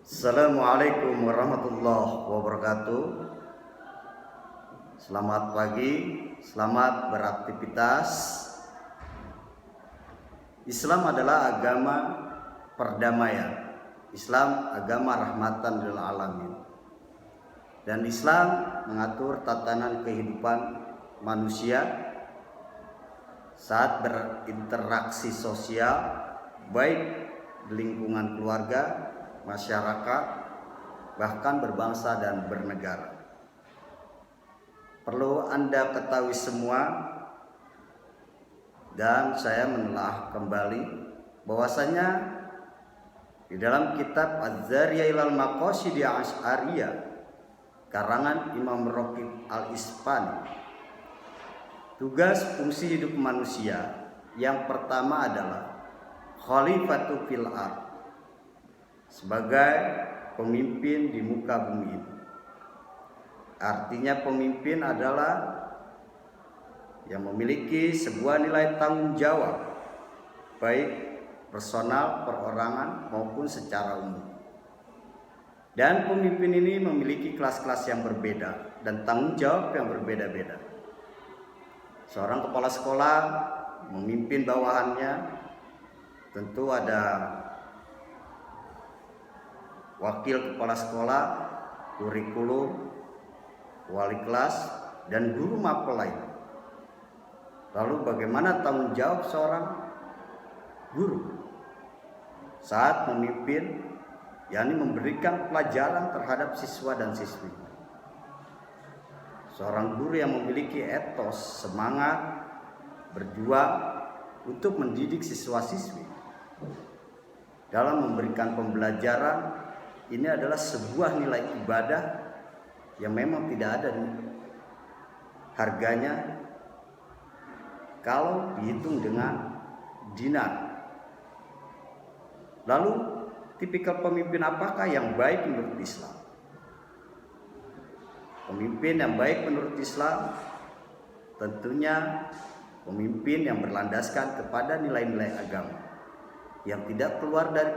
Assalamualaikum warahmatullahi wabarakatuh. Selamat pagi, selamat beraktivitas. Islam adalah agama perdamaian. Islam agama rahmatan lil alamin. Dan Islam mengatur tatanan kehidupan manusia saat berinteraksi sosial, baik di lingkungan keluarga, masyarakat, bahkan berbangsa dan bernegara. Perlu Anda ketahui semua, dan saya menelaah kembali bahwasanya di dalam kitab Az-Zariyah ilal Maqasid Asy'ariyah karangan Imam Raqib Al-Isfani, tugas fungsi hidup manusia yang pertama adalah khalifatu fil ard, sebagai pemimpin di muka bumi ini. Artinya pemimpin adalah yang memiliki sebuah nilai tanggung jawab, baik personal, perorangan maupun secara umum. Dan pemimpin ini memiliki kelas-kelas yang berbeda dan tanggung jawab yang berbeda-beda. Seorang kepala sekolah memimpin bawahannya, tentu ada wakil kepala sekolah, kurikulum, wali kelas, dan guru mapel lain. Lalu bagaimana tanggung jawab seorang guru saat memimpin, yakni memberikan pelajaran terhadap siswa dan siswi? Seorang guru yang memiliki etos, semangat, berjuang untuk mendidik siswa-siswi dalam memberikan pembelajaran. Ini adalah sebuah nilai ibadah yang memang tidak ada harganya kalau dihitung dengan dinar. Lalu tipikal pemimpin apakah yang baik menurut Islam? Pemimpin yang baik menurut Islam tentunya pemimpin yang berlandaskan kepada nilai-nilai agama, yang tidak keluar dari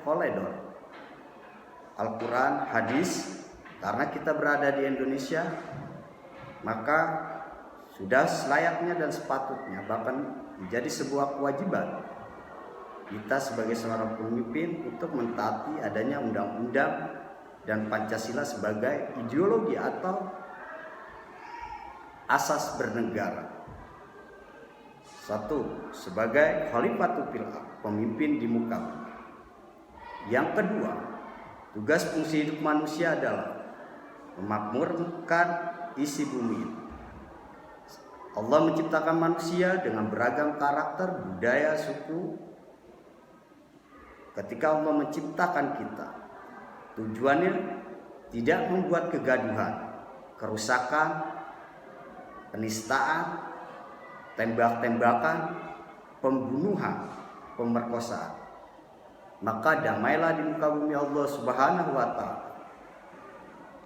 koridor Al-Quran, hadis. Karena kita berada di Indonesia, maka sudah selayaknya dan sepatutnya, bahkan menjadi sebuah kewajiban kita sebagai seorang pemimpin untuk mentaati adanya undang-undang dan Pancasila sebagai ideologi atau asas bernegara. Satu, sebagai khalifatul fil ard, pemimpin di muka bumi. Yang kedua, tugas fungsi hidup manusia adalah memakmurkan isi bumi ini. Allah menciptakan manusia dengan beragam karakter, budaya, suku. Ketika Allah menciptakan kita, tujuannya tidak membuat kegaduhan, kerusakan, penistaan, tembak-tembakan, pembunuhan, pemerkosaan. Maka damailah di muka bumi Allah Subhanahu wa ta'ala.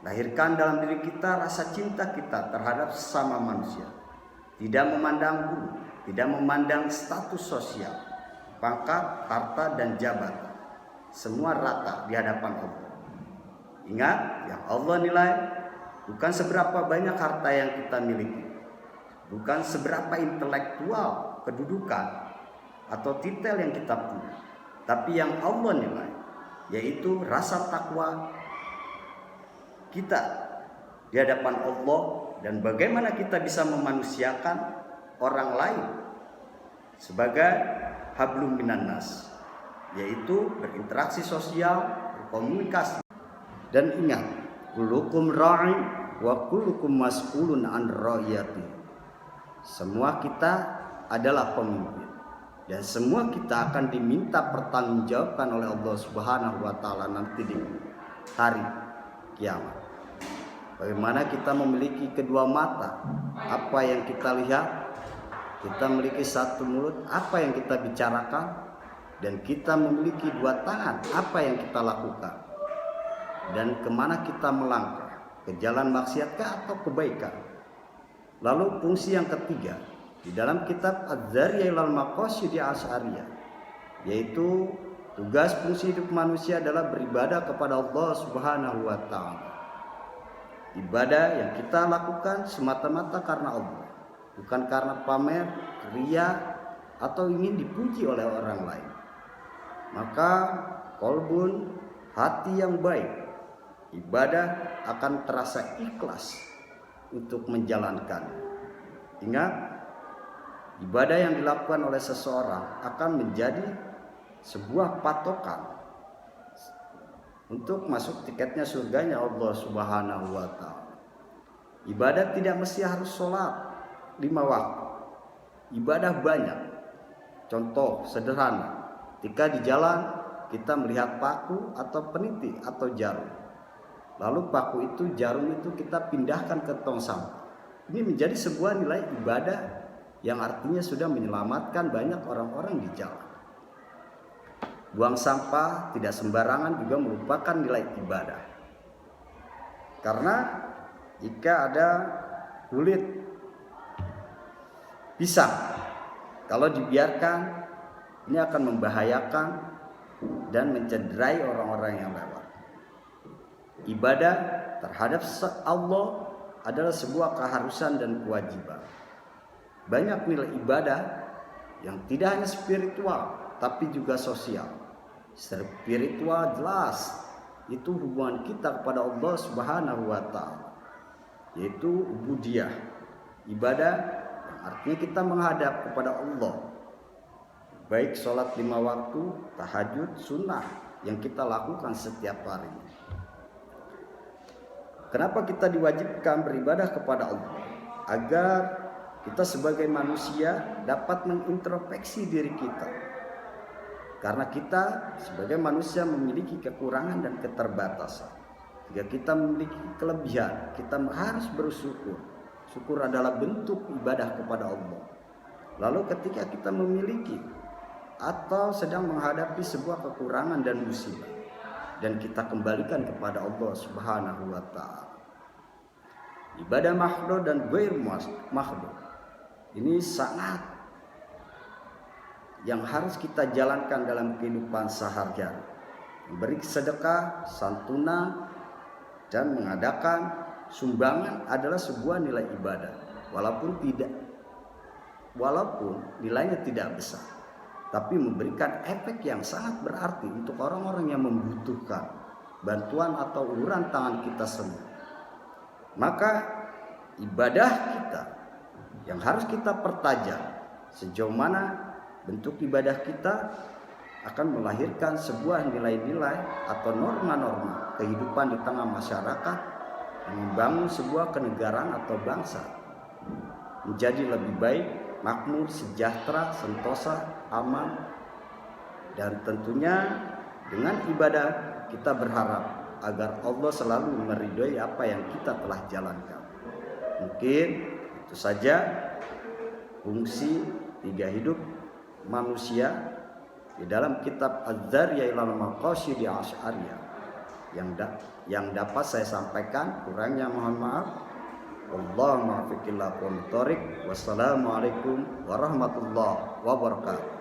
Lahirkan dalam diri kita rasa cinta kita terhadap sesama manusia. Tidak memandang bulu, tidak memandang status sosial, pangkat, harta, dan jabatan. Semua rata di hadapan Allah. Ingat, yang Allah nilai bukan seberapa banyak harta yang kita miliki, bukan seberapa intelektual, kedudukan, atau titel yang kita punya, tapi yang Allah nilai, yaitu rasa takwa kita di hadapan Allah, dan bagaimana kita bisa memanusiakan orang lain sebagai hablum minan nas, yaitu berinteraksi sosial, berkomunikasi. Dan ingat, kullukum ra'in wa kullukum mas'ulun an ra'iyati. Semua kita adalah pemimpin, dan semua kita akan diminta pertanggungjawabkan oleh Allah Subhanahu wa ta'ala nanti di hari kiamat. Bagaimana kita memiliki kedua mata, apa yang kita lihat, kita memiliki satu mulut, apa yang kita bicarakan, dan kita memiliki dua tangan, apa yang kita lakukan, dan kemana kita melangkah, ke jalan maksiatkah atau kebaikan. Lalu fungsi yang ketiga di dalam kitab Az-Zariyah ilal Maqasid Asy'ariyah, yaitu Tugas fungsi hidup manusia adalah beribadah kepada Allah Subhanahu wa taala. Ibadah yang kita lakukan semata-mata karena Allah, bukan karena pamer, ria, atau ingin dipuji oleh orang lain. Maka qalbun, hati yang baik, ibadah akan terasa ikhlas untuk menjalankan. Ingat, ibadah yang dilakukan oleh seseorang akan menjadi sebuah patokan untuk masuk tiketnya surganya Allah Subhanahu wa taala. Ibadah tidak mesti harus sholat 5 waktu. Ibadah banyak. Contoh sederhana, ketika di jalan kita melihat paku atau peniti atau jarum. Lalu paku itu, jarum itu kita pindahkan ke tong sampah. Ini menjadi sebuah nilai ibadah yang artinya sudah menyelamatkan banyak orang-orang di jalan. Buang sampah tidak sembarangan juga merupakan nilai ibadah. Karena jika ada kulit pisang, kalau dibiarkan ini akan membahayakan dan mencederai orang-orang yang lewat. Ibadah terhadap Allah adalah sebuah keharusan dan kewajiban. Banyak nilai ibadah yang tidak hanya spiritual tapi juga sosial. Spiritual jelas itu hubungan kita kepada Allah Subhanahu wa taala, yaitu ubudiyah, ibadah yang artinya kita menghadap kepada Allah. Baik sholat 5 waktu, tahajud, sunnah yang kita lakukan setiap hari. Kenapa kita diwajibkan beribadah kepada Allah? Agar kita sebagai manusia dapat mengintrospeksi diri kita. Karena kita sebagai manusia memiliki kekurangan dan keterbatasan. Jika kita memiliki kelebihan, kita harus bersyukur. Syukur adalah bentuk ibadah kepada Allah. Lalu ketika kita memiliki atau sedang menghadapi sebuah kekurangan dan musibah, dan kita kembalikan kepada Allah Subhanahu wa taala. Ibadah makhluk dan ghair makhluk ini sangat yang harus kita jalankan dalam kehidupan sehari-hari. Memberi sedekah, santunan, dan mengadakan sumbangan adalah sebuah nilai ibadah. Walaupun nilainya tidak besar, tapi memberikan efek yang sangat berarti untuk orang-orang yang membutuhkan bantuan atau uluran tangan kita semua. Maka ibadah kita yang harus kita pertajam, sejauh mana bentuk ibadah kita akan melahirkan sebuah nilai-nilai atau norma-norma kehidupan di tengah masyarakat yang membangun sebuah kenegaraan atau bangsa menjadi lebih baik, makmur, sejahtera, sentosa, aman. Dan tentunya dengan ibadah kita berharap agar Allah selalu meridhoi apa yang kita telah jalankan. Mungkin itu saja fungsi 3 hidup manusia di dalam kitab Az-Zariyah ilal Maqasyidi Asy'ariyah yang dapat saya sampaikan, kurangnya mohon maaf. Wallahu muwaffiq ila aqwamit thoriq. Wassalamualaikum warahmatullahi wabarakatuh.